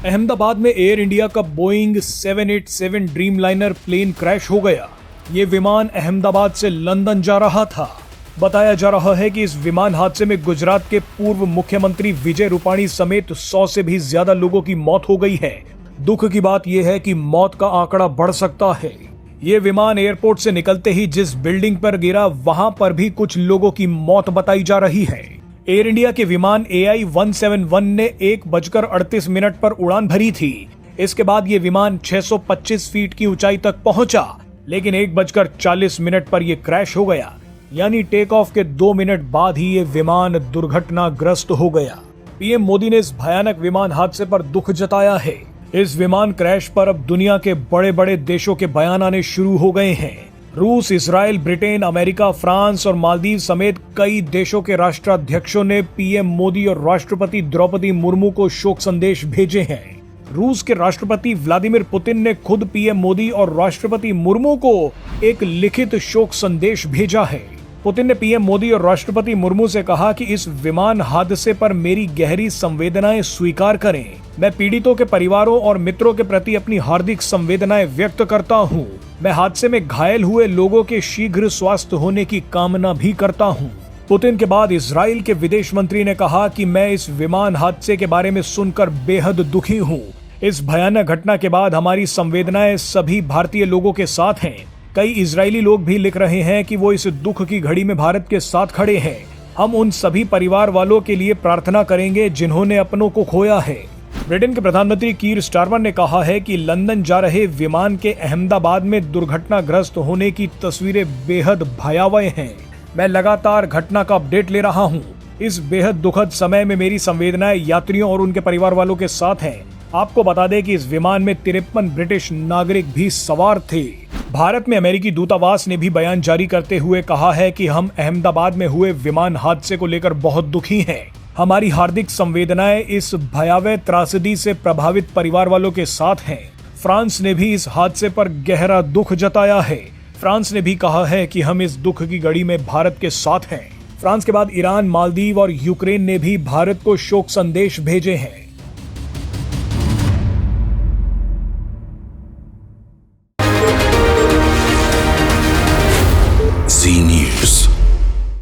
अहमदाबाद में air India का Boeing 787 Dreamliner plane crash हो गया। ये विमान अहमदाबाद से लंदन जा रहा था। बताया जा रहा है कि इस विमान हादसे में गुजरात के पूर्व मुख्यमंत्री विजय रूपाणी समेत 100 से भी ज्यादा लोगों की मौत हो गई है। दुख की बात यह है कि मौत का आंकड़ा बढ़ सकता है। ये विमान एयरपोर्ट से निकलते ही जिस बिल्डिंग पर गिरा वहां पर भी कुछ लोगों की मौत बताई जा रही है। एयर इंडिया के विमान AI 171 ने 1:38 पर उड़ान भरी थी। इसके बाद ये विमान 625 फीट की ऊंचाई तक पहुंचा, लेकिन 1:40 पर यह क्रैश हो गया। यानी टेक ऑफ के 2 मिनट बाद ही ये विमान दुर्घटनाग्रस्त हो गया। पीएम मोदी ने इस भयानक विमान हादसे पर दुख जताया है। इस विमान क्रैश पर अब दुनिया के बड़े बड़े देशों के बयान आने शुरू हो गए हैं। रूस, इजराइल, ब्रिटेन, अमेरिका, फ्रांस और मालदीव समेत कई देशों के राष्ट्राध्यक्षों ने पीएम मोदी और राष्ट्रपति द्रौपदी मुर्मू को शोक संदेश भेजे हैं। रूस के राष्ट्रपति व्लादिमीर पुतिन ने खुद पीएम मोदी और राष्ट्रपति मुर्मू को एक लिखित शोक संदेश भेजा है। पुतिन ने पीएम मोदी और राष्ट्रपति मुर्मू से कहा कि इस विमान हादसे पर मेरी गहरी संवेदनाएं स्वीकार करें। मैं पीड़ितों के परिवारों और मित्रों के प्रति अपनी हार्दिक संवेदनाएं व्यक्त करता हूं। मैं हादसे में घायल हुए लोगों के शीघ्र स्वस्थ होने की कामना भी करता हूं। पुतिन के बाद इजराइल के विदेश मंत्री ने कहा कि मैं इस विमान हादसे के बारे में सुनकर बेहद दुखी हूं। इस भयानक घटना के बाद हमारी संवेदनाएं सभी भारतीय लोगों के साथ हैं। कई इजरायली लोग भी लिख रहे हैं कि वो इस दुख की घड़ी में भारत के साथ खड़े हैं। हम उन सभी परिवार वालों के लिए प्रार्थना करेंगे जिन्होंने अपनों को खोया है। ब्रिटेन के प्रधानमंत्री कीर स्टारमर ने कहा है कि लंदन जा रहे विमान के अहमदाबाद में दुर्घटनाग्रस्त होने की तस्वीरें बेहद भयावह हैं। मैं लगातार घटना का अपडेट ले रहा हूं। इस बेहद दुखद समय में मेरी संवेदनाएं यात्रियों और उनके परिवार वालों के साथ हैं। आपको बता दें कि इस विमान में 53 ब्रिटिश नागरिक भी सवार थे। भारत में अमेरिकी दूतावास ने भी बयान जारी करते हुए कहा है कि हम अहमदाबाद में हुए विमान हादसे को लेकर बहुत दुखी हैं। हमारी हार्दिक संवेदनाएं इस भयावह त्रासदी से प्रभावित परिवार वालों के साथ हैं। फ्रांस ने भी इस हादसे पर गहरा दुख जताया है। फ्रांस ने भी कहा है कि हम इस दुख की घड़ी में भारत के साथ हैं। फ्रांस के बाद ईरान, मालदीव और यूक्रेन ने भी भारत को शोक संदेश भेजे हैं।